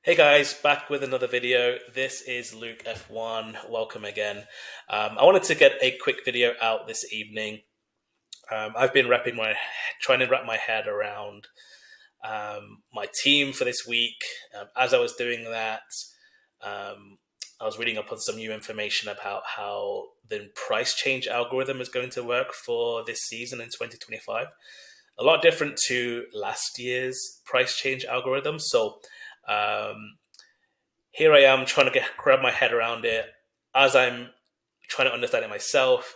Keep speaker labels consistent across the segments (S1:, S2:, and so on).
S1: Hey guys, back with another video. This is Luke F1. Welcome again. I wanted to get a quick video out this evening. I've been trying to wrap my head around my team for this week. As I was doing that, um, I was reading up on some new information about how the price change algorithm is going to work for this season in 2025. A lot different to last year's price change algorithm. So um, here I am trying to grab my head around it. As I'm trying to understand it myself,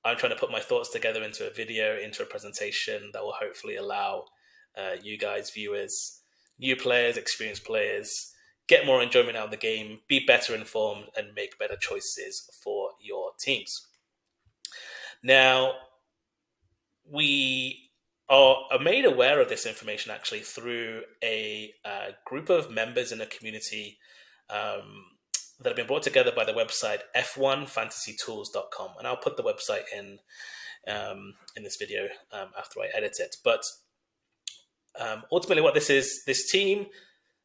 S1: I'm trying to put my thoughts together into a video, into a presentation that will hopefully allow you guys, viewers, new players, experienced players, get more enjoyment out of the game, be better informed, and make better choices for your teams. Now, we are made aware of this information actually through a group of members in a community um, that have been brought together by the website f1fantasytools.com. And I'll put the website in this video after I edit it. But ultimately, what this team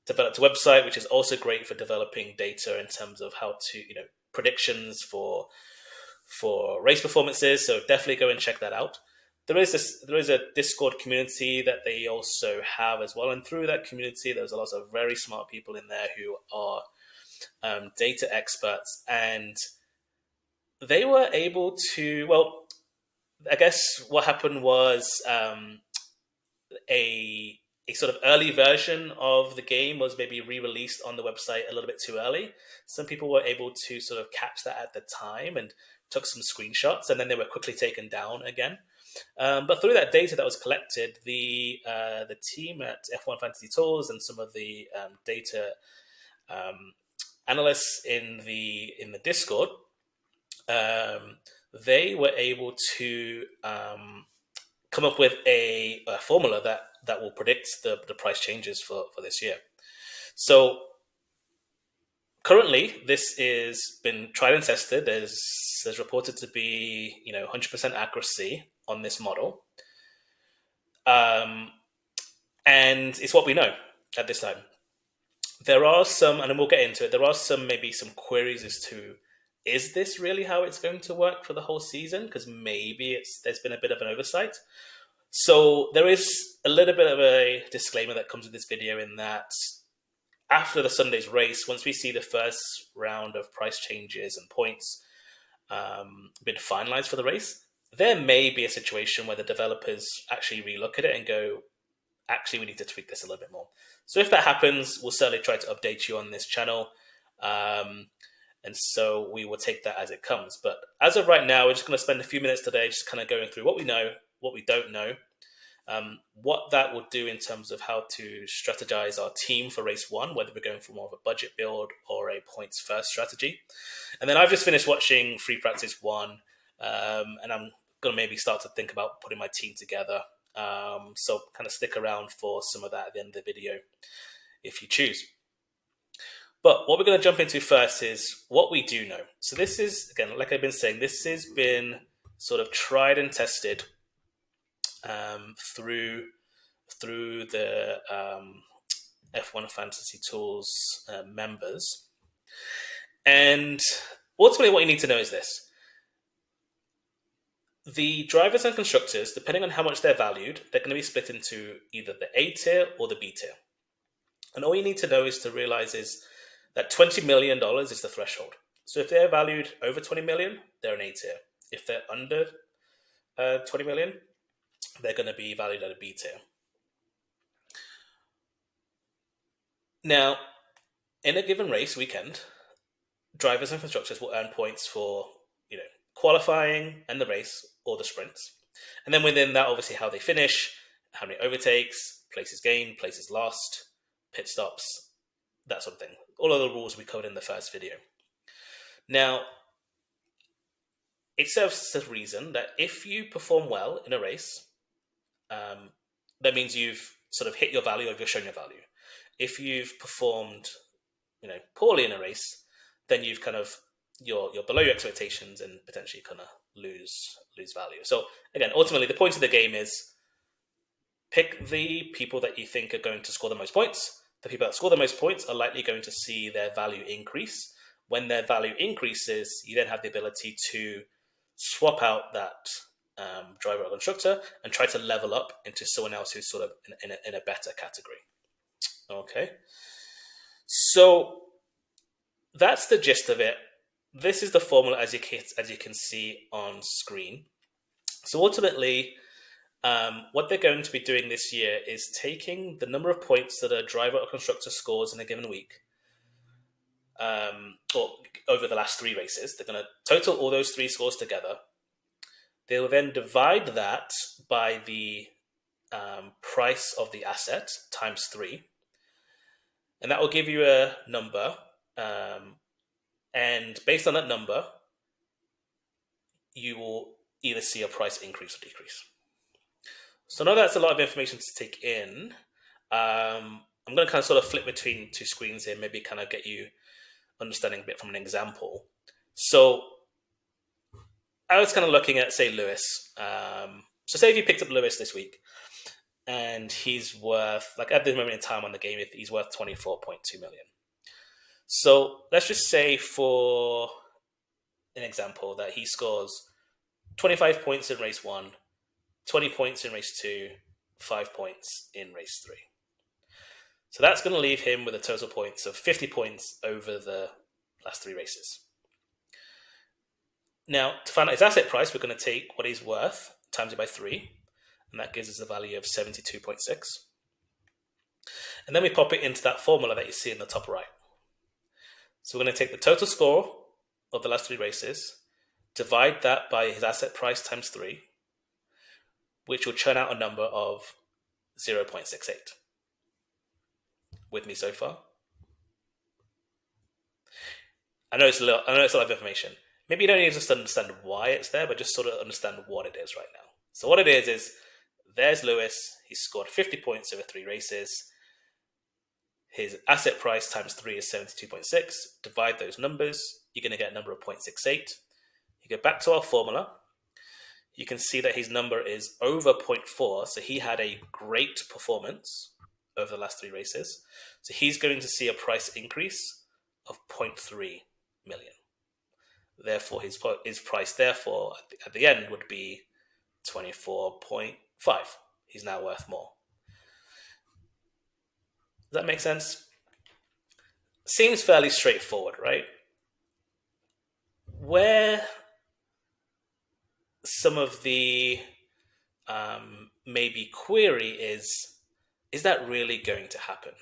S1: developed a website which is also great for developing data in terms of how to, predictions for race performances. So definitely go and check that out. There is a Discord community that they also have as well, and through that community, there's a lot of very smart people in there who are data experts, and they were able to. Well, I guess what happened was a sort of early version of the game was maybe re-released on the website a little bit too early. Some people were able to sort of catch that at the time and took some screenshots, and then they were quickly taken down again. But through that data that was collected, the team at F1 Fantasy Tools and some of the data analysts in the Discord, they were able to come up with a formula that will predict the price changes for this year. So currently, this has been tried and tested. There's reported to be 100% accuracy on this model, and it's what we know at this time. There are some, and we'll get into it. There are maybe some queries as to, is this really how it's going to work for the whole season? Because maybe there's been a bit of an oversight. So there is a little bit of a disclaimer that comes with this video, in that after the Sunday's race, once we see the first round of price changes and points been finalized for the race, there may be a situation where the developers actually relook at it and go, actually, we need to tweak this a little bit more. So if that happens, we'll certainly try to update you on this channel. And so we will take that as it comes. But as of right now, we're just going to spend a few minutes today just kind of going through what we know, what we don't know, what that will do in terms of how to strategize our team for race one, whether we're going for more of a budget build or a points first strategy. And then I've just finished watching Free Practice 1, and I'm going to maybe start to think about putting my team together. So kind of stick around for some of that at the end of the video if you choose. But what we're going to jump into first is what we do know. So this is, again, like I've been saying, this has been sort of tried and tested through the F1 Fantasy Tools members. And ultimately what you need to know is this. The drivers and constructors, depending on how much they're valued, they're going to be split into either the A tier or the B tier. And all you need to know is to realize is that $20 million is the threshold. So if they're valued over 20 million, they're an A tier. If they're under 20 million, they're going to be valued at a B tier. Now, in a given race weekend, drivers and constructors will earn points for qualifying and the race or the sprints. And then within that, obviously, how they finish, how many overtakes, places gained, places lost, pit stops, that sort of thing. All of the rules we covered in the first video. Now, it serves as a reason that if you perform well in a race, that means you've sort of hit your value or you've shown your value. If you've performed, poorly in a race, then you've kind of you're below your expectations and potentially kind of lose value. So again, ultimately, the point of the game is pick the people that you think are going to score the most points, The people that score the most points are likely going to see their value increase. When their value increases, you then have the ability to swap out that driver or constructor and try to level up into someone else who's sort of in a better category. Okay, so that's the gist of it. This is the formula as you can see on screen. So ultimately, what they're going to be doing this year is taking the number of points that a driver or constructor scores in a given week, or over the last 3 races. They're going to total all those 3 scores together. They will then divide that by the price of the asset times 3, and that will give you a number. And based on that number, you will either see a price increase or decrease. So now that's a lot of information to take in. I'm going to kind of sort of flip between 2 screens here, maybe kind of get you understanding a bit from an example. So I was kind of looking at, say, Lewis. So say if you picked up Lewis this week, and he's worth, like at this moment in time on the game, he's worth 24.2 million. So let's just say, for an example, that he scores 25 points in race 1, 20 points in race 2, 5 points in race 3. So that's going to leave him with a total points of 50 points over the last 3 races. Now, to find out his asset price, we're going to take what he's worth, times it by 3, and that gives us a value of 72.6. And then we pop it into that formula that you see in the top right. So we're going to take the total score of the last 3 races, divide that by his asset price times 3, which will churn out a number of 0.68. With me so far? I know it's a lot of information. Maybe you don't need to just understand why it's there, but just sort of understand what it is right now. So what it is there's Lewis. He scored 50 points over 3 races. His asset price times 3 is 72.6. Divide those numbers. You're going to get a number of 0.68. You go back to our formula. You can see that his number is over 0.4. So he had a great performance over the last 3 races. So he's going to see a price increase of 0.3 million. Therefore, his price, therefore, at the end would be 24.5. He's now worth more. Does that make sense? Seems fairly straightforward, right? Where some of the maybe query is that really going to happen?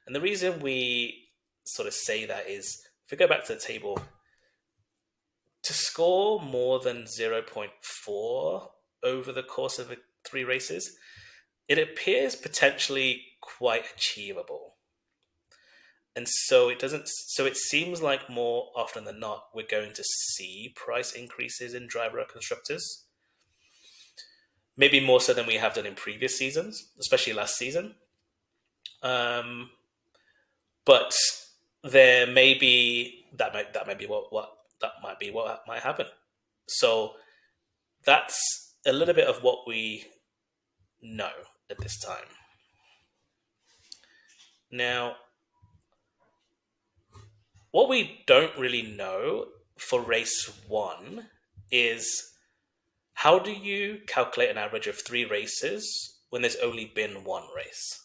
S1: And the reason we sort of say that is, if we go back to the table, to score more than 0.4 over the course of 3 races, it appears potentially quite achievable. And so it seems like more often than not, we're going to see price increases in driver or constructors. Maybe more so than we have done in previous seasons, especially last season. But there may be that might be what might happen. So that's a little bit of what we know at this time. Now, what we don't really know for race 1 is, how do you calculate an average of 3 races when there's only been 1 race?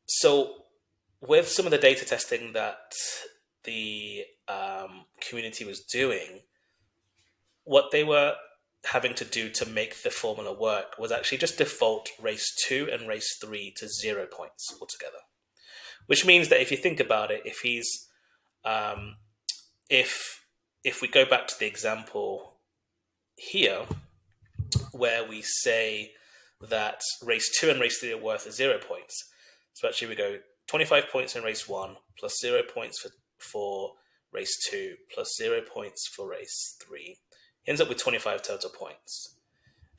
S1: So with some of the data testing that the community was doing, what they were having to do to make the formula work was actually just default race 2 and race 3 to 0 points altogether. Which means that if you think about it, if he's if we go back to the example here, where we say that race 2 and race 3 are worth 0 points, so actually we go 25 points in race 1 plus 0 points for race 2 plus 0 points for race 3. He ends up with 25 total points.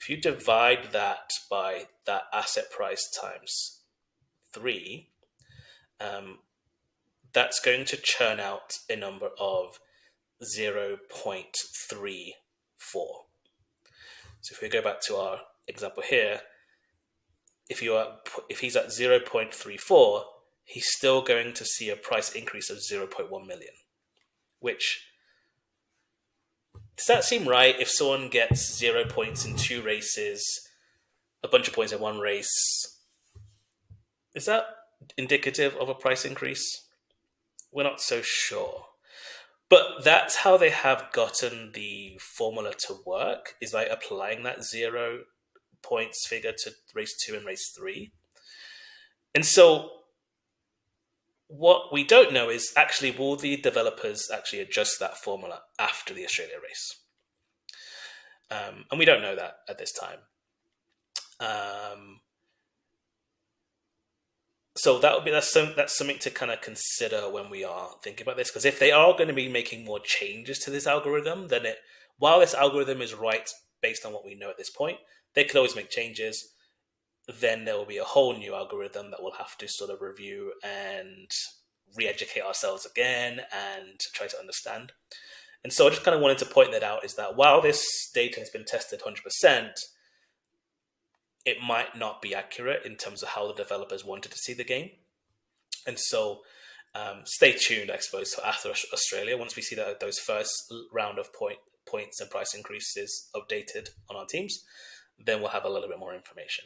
S1: If you divide that by that asset price times 3, that's going to churn out a number of 0.34. So if we go back to our example here, if he's at 0.34, he's still going to see a price increase of 0.1 million. Which, does that seem right? If someone gets 0 points in 2 races, a bunch of points in one race, is that indicative of a price increase? We're not so sure. But that's how they have gotten the formula to work, is by applying that 0 points figure to race 2 and race 3. And so what we don't know is actually, will the developers actually adjust that formula after the Australia race? And we don't know that at this time. So that's something to kind of consider when we are thinking about this, because if they are going to be making more changes to this algorithm, then while this algorithm is right based on what we know at this point, they could always make changes. Then there will be a whole new algorithm that we'll have to sort of review and re-educate ourselves again and try to understand. And so I just kind of wanted to point that out, is that while this data has been tested 100%, it might not be accurate in terms of how the developers wanted to see the game. And so stay tuned, I suppose, for after Australia. Once we see those first round of points and price increases updated on our teams, then we'll have a little bit more information.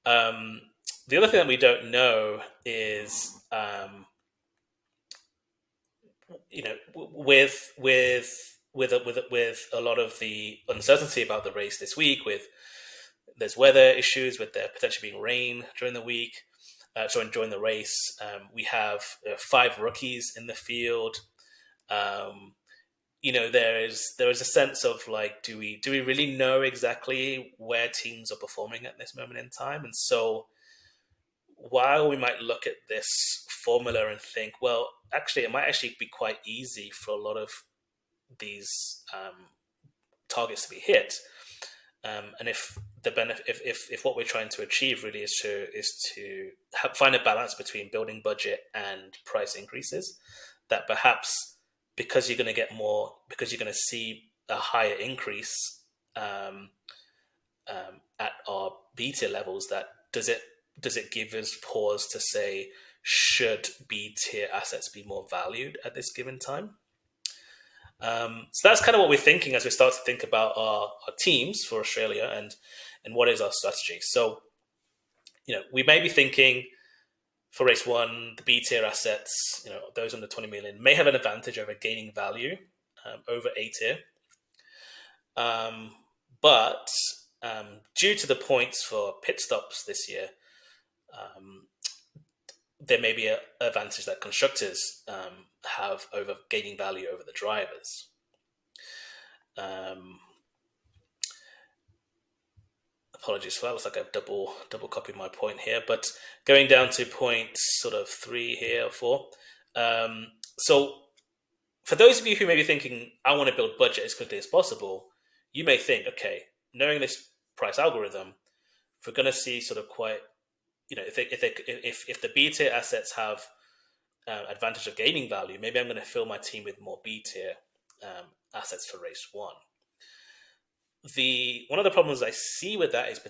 S1: The other thing that we don't know is, with a lot of the uncertainty about the race this week, there's weather issues, with there potentially being rain during the week, during the race. We have 5 rookies in the field. There is a sense of like, do we really know exactly where teams are performing at this moment in time? And so, while we might look at this formula and think, well, actually, it might actually be quite easy for a lot of these targets to be hit, and if the benefit, if what we're trying to achieve really is to find a balance between building budget and price increases, that perhaps because you're going to get more, because you're going to see a higher increase at our B tier levels, that does it give us pause to say, should B tier assets be more valued at this given time? So that's kind of what we're thinking as we start to think about our teams for Australia and what is our strategy. So, we may be thinking for race 1, the B tier assets, those under 20 million, may have an advantage over gaining value over A tier. But due to the points for pit stops this year, there may be an advantage that constructors have over gaining value over the drivers. Apologies for that. Looks like I've double copied my point here. But going down to point sort of 3 here, or 4. So for those of you who may be thinking, I want to build budget as quickly as possible, you may think, okay, knowing this price algorithm, if we're going to see sort of quite, if the B tier assets have advantage of gaining value, maybe I'm going to fill my team with more B tier assets for race 1. One of the problems I see with that is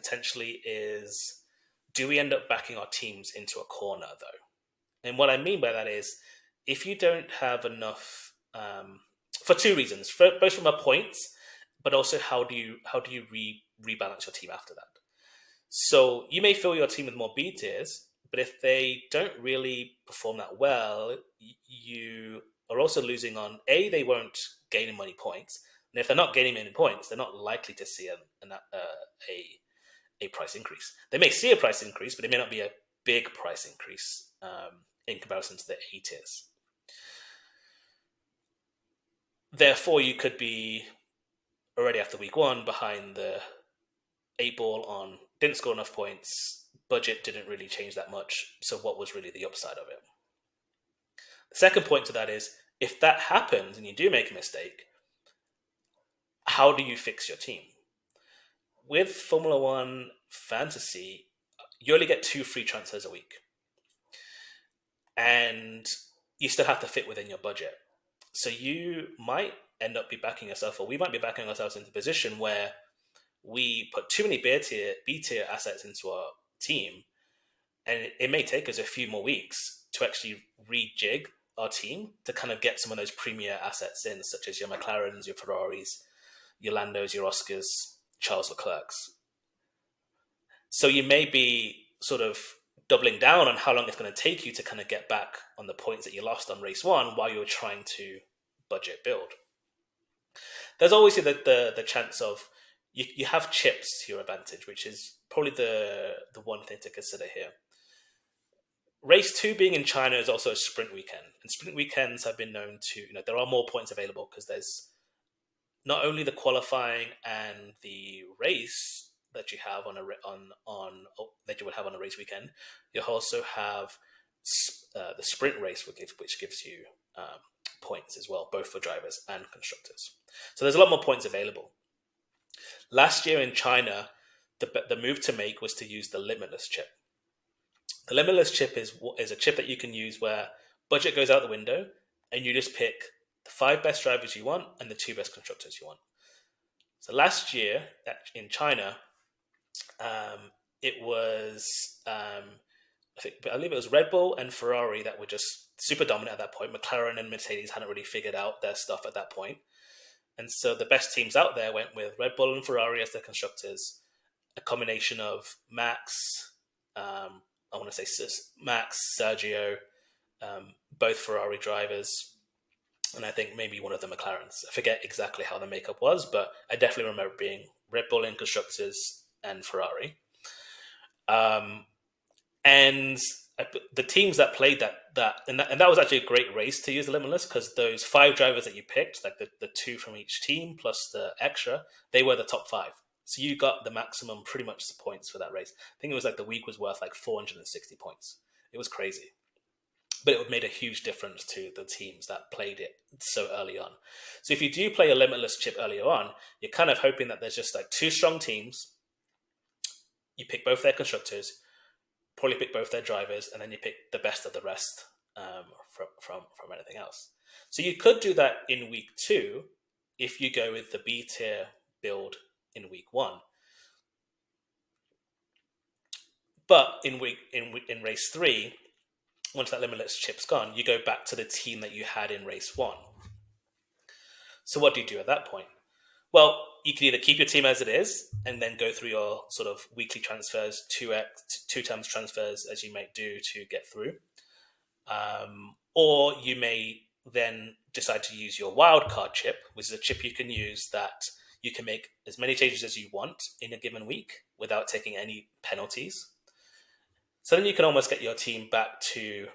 S1: do we end up backing our teams into a corner, though? And what I mean by that is, if you don't have enough, for 2 reasons, both from a points, but also how do you rebalance your team after that? So you may fill your team with more B tiers, but if they don't really perform that well, you are also losing on they won't gain any points, and if they're not gaining any points, they're not likely to see a price increase. They may see a price increase, but it may not be a big price increase in comparison to the A tiers. Therefore, you could be already after week 1 behind the 8 ball on, didn't score enough points, budget didn't really change that much, so what was really the upside of it? The second point to that is, if that happens and you do make a mistake, how do you fix your team? With Formula 1 Fantasy, you only get 2 free transfers a week, and you still have to fit within your budget. So you might end up be backing yourself, or we might be backing ourselves into a position where we put too many B tier assets into our team, and it may take us a few more weeks to actually rejig our team to kind of get some of those premier assets in, such as your McLarens, your Ferraris, your Landos, your Oscars, Charles Leclerc's. So you may be sort of doubling down on how long it's going to take you to kind of get back on the points that you lost on race one while you're trying to budget build. There's always the chance of you have chips to your advantage, which is probably the one thing to consider here. Race two being in China is also a sprint weekend, and sprint weekends have been known to, there are more points available because there's not only the qualifying and the race that you have that you would have on a race weekend, you also have the sprint race, which gives you points as well, both for drivers and constructors. So there's a lot more points available. Last year in China, the move to make was to use the limitless chip. The limitless chip is a chip that you can use where budget goes out the window and you just pick the 5 best drivers you want and the 2 best constructors you want. So last year in China, it was I believe it was Red Bull and Ferrari that were just super dominant at that point. McLaren and Mercedes hadn't really figured out their stuff at that point. And so the best teams out there went with Red Bull and Ferrari as their constructors, a combination of Max, I want to say Max, Sergio, both Ferrari drivers, and I think maybe one of the McLarens. I forget exactly how the makeup was, but I definitely remember being Red Bull in constructors and Ferrari. And the teams that played that was actually a great race to use the limitless, because those 5 drivers that you picked, like the 2 from each team plus the extra, they were the top 5. So you got the maximum pretty much points for that race. I think it was like the week was worth like 460 points. It was crazy. But it made a huge difference to the teams that played it so early on. So if you do play a limitless chip earlier on, you're kind of hoping that there's just like 2 strong teams. You pick both their constructors, probably pick both their drivers, and then you pick the best of the rest from anything else. So you could do that in week 2 if you go with the B tier build in week 1. But in race 3, once that limitless chip's gone, you go back to the team that you had in race 1. So what do you do at that point? Well, you can either keep your team as it is and then go through your sort of weekly transfers, 2 times transfers as you might do to get through. Or you may then decide to use your wildcard chip, which is a chip you can use that you can make as many changes as you want in a given week without taking any penalties. So then you can almost get your team back to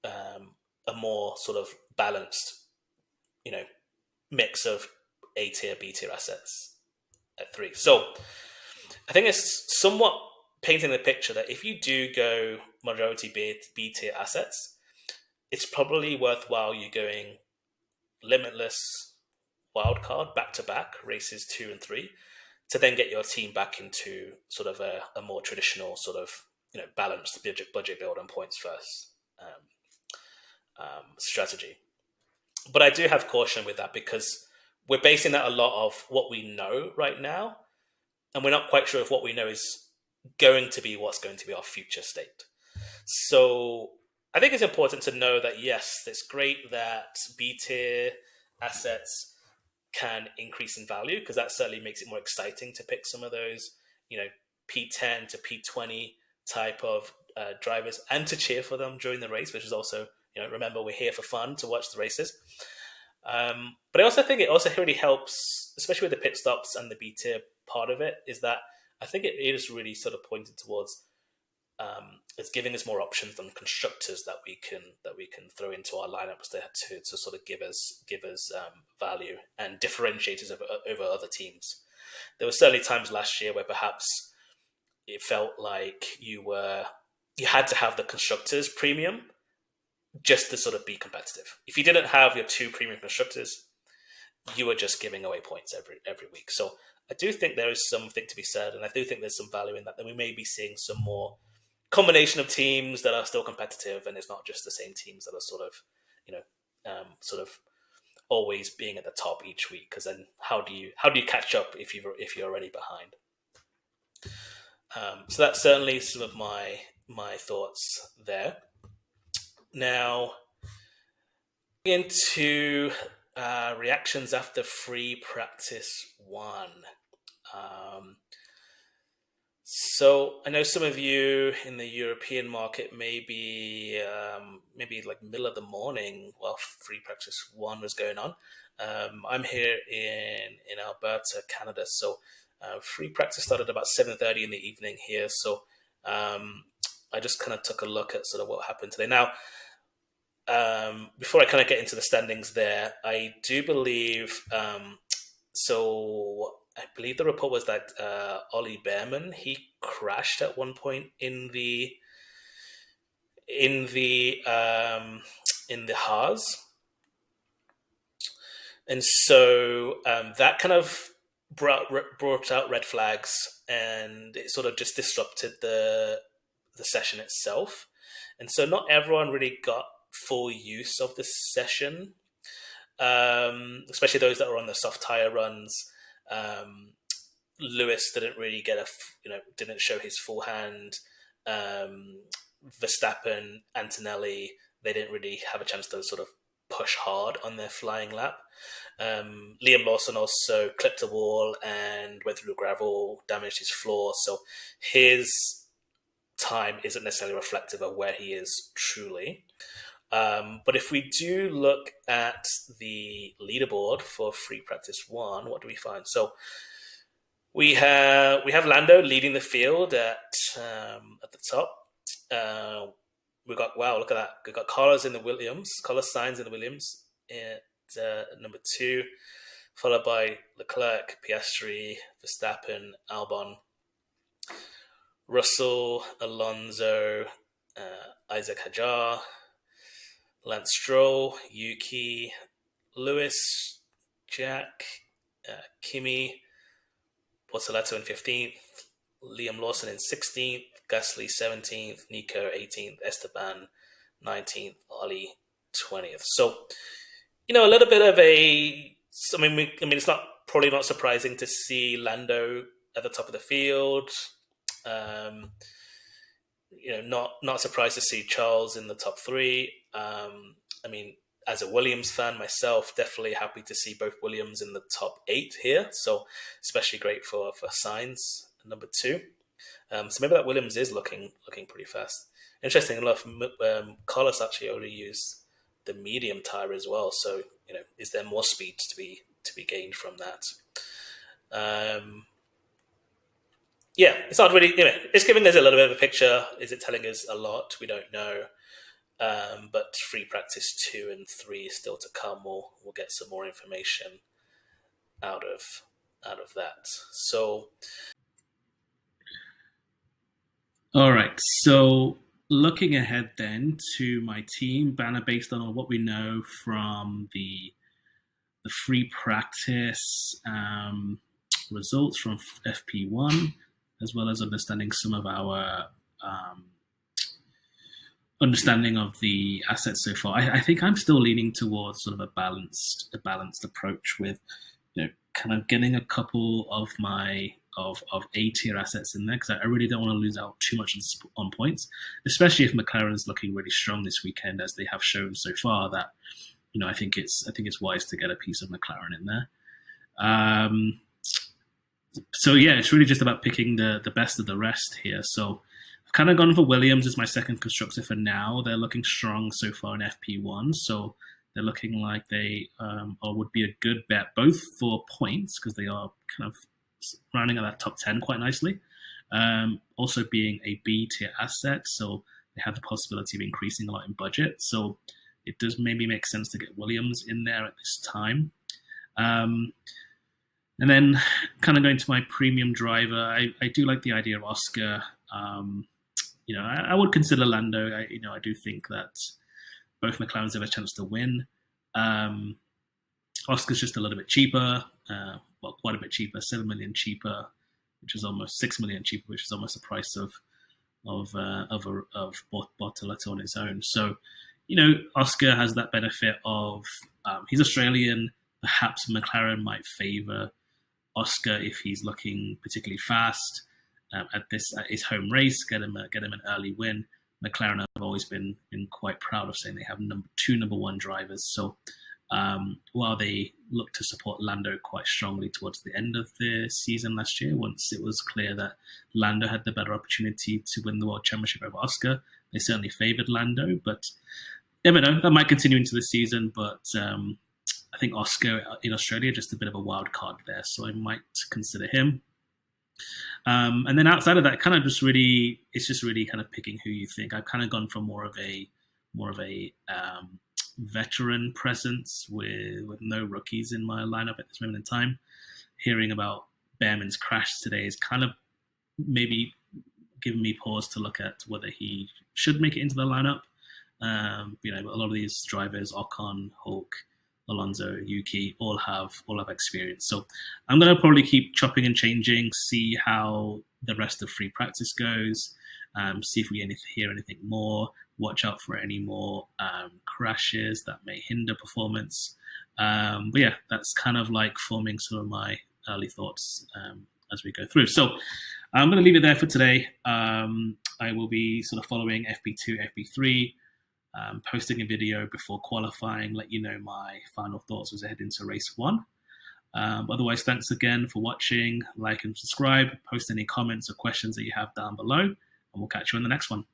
S1: a more sort of balanced, mix of A tier, B tier assets at 3. So I think it's somewhat painting the picture that if you do go majority B tier assets, it's probably worthwhile you going limitless wildcard back to back races 2 and 3 to then get your team back into sort of a more traditional sort of balanced budget build on points first strategy. But I do have caution with that because we're basing that a lot of what we know right now, and we're not quite sure if what we know is going to be what's going to be our future state. So I think it's important to know that, yes, it's great that B tier assets can increase in value, because that certainly makes it more exciting to pick some of those, P10 to P20 type of drivers and to cheer for them during the race, which is also, remember, we're here for fun to watch the races. But I also think it also really helps, especially with the pit stops and the B tier part of it, is that I think it is really sort of pointed towards it's giving us more options than constructors that we can throw into our lineups to sort of give us value and differentiate us over other teams. There were certainly times last year where perhaps it felt like you had to have the constructors premium just to sort of be competitive. If you didn't have your 2 premium constructors, you were just giving away points every week. So I do think there is something to be said, and I do think there's some value in that we may be seeing some more combination of teams that are still competitive, and it's not just the same teams that are sort of always being at the top each week. Because then how do you catch up if you're already behind? So that's certainly some of my thoughts there. Now, into reactions after free practice one. Um, so I know some of you in the European market maybe like middle of the morning while free practice one was going on. I'm here in Alberta, Canada, so free practice started about 7:30 in the evening here. So um, I just kind of took a look at sort of what happened today. Now, before I kind of get into the standings there, I do believe so. I believe the report was that Ollie Behrman he crashed at one point in the um, in the Haas, and so that kind of brought out red flags, and it sort of just disrupted the session itself, and so not everyone really got full use of the session, especially those that were on the soft tire runs. Um, Lewis didn't really get didn't show his full hand. Um, Verstappen, Antonelli, they didn't really have a chance to sort of push hard on their flying lap. Liam Lawson also clipped a wall and went through the gravel, damaged his floor. So his time isn't necessarily reflective of where he is truly. But if we do look at the leaderboard for free practice one, what do we find? So we have Lando leading the field at the top. Uh, we got wow, look at that. We got Carlos in the Williams, Carlos Sainz in the Williams at number two, followed by Leclerc, Piastri, Verstappen, Albon, Russell, Alonso, Isaac Hajar, Lance Stroll, Yuki, Lewis, Jack, Kimi, Portoletto in 15th, Liam Lawson in 16th, Gasly 17th, Nico 18th, Esteban 19th, Ollie 20th. So, a little bit of a. It's probably not surprising to see Lando at the top of the field. Um, not surprised to see Charles in the top three. As a Williams fan myself, definitely happy to see both Williams in the top 8 here. So especially great for Sainz number 2. So maybe that Williams is looking pretty fast. Interesting enough, Carlos actually only used the medium tire as well. So is there more speed to be gained from that? Yeah, it's not really. It's giving us a little bit of a picture. Is it telling us a lot? We don't know. But free practice 2 and 3 is still to come. We'll get some more information out of that. So,
S2: all right. So looking ahead then to my team banner, based on what we know from the free practice results from FP1, as well as understanding some of our understanding of the assets so far. I think I'm still leaning towards sort of a balanced approach with, kind of getting a couple of my of A tier assets in there, because I really don't want to lose out too much on points, especially if McLaren's looking really strong this weekend, as they have shown so far. That I think it's wise to get a piece of McLaren in there. So yeah, it's really just about picking the best of the rest here. So I've kind of gone for Williams as my second constructor for now. They're looking strong so far in FP1, so they're looking like they would be a good bet, both for points, because they are kind of rounding out that top 10 quite nicely. Also being a B tier asset, so they have the possibility of increasing a lot in budget. So it does maybe make sense to get Williams in there at this time. And then kind of going to my premium driver, I do like the idea of Oscar. I would consider Lando. I do think that both McLarens have a chance to win. Oscar's just a little bit cheaper, quite a bit cheaper, 7 million cheaper, which is almost 6 million cheaper, which is almost the price of Bortoletto on its own. So, Oscar has that benefit of he's Australian. Perhaps McLaren might favour Oscar if he's looking particularly fast. at his home race, get him an early win. McLaren have always been quite proud of saying they have two number one drivers. So while they looked to support Lando quite strongly towards the end of the season last year, once it was clear that Lando had the better opportunity to win the World Championship over Oscar, they certainly favoured Lando. But you never know, that might continue into the season. But I think Oscar in Australia just a bit of a wild card there, so I might consider him. And then outside of that, it's just really kind of picking who you think. I've kind of gone for more of a veteran presence with no rookies in my lineup at this moment in time. Hearing about Behrman's crash today is kind of maybe giving me pause to look at whether he should make it into the lineup. A lot of these drivers, Ocon, Hulk, Alonso, Yuki, all have experience. So I'm going to probably keep chopping and changing, see how the rest of free practice goes, see if we hear anything more, watch out for any more crashes that may hinder performance. But yeah, that's kind of like forming some of my early thoughts as we go through. So I'm going to leave it there for today. I will be sort of following FP2, FP3, posting a video before qualifying, let you know my final thoughts as I head into race 1. Otherwise, thanks again for watching. Like and subscribe. Post any comments or questions that you have down below, and we'll catch you in the next one.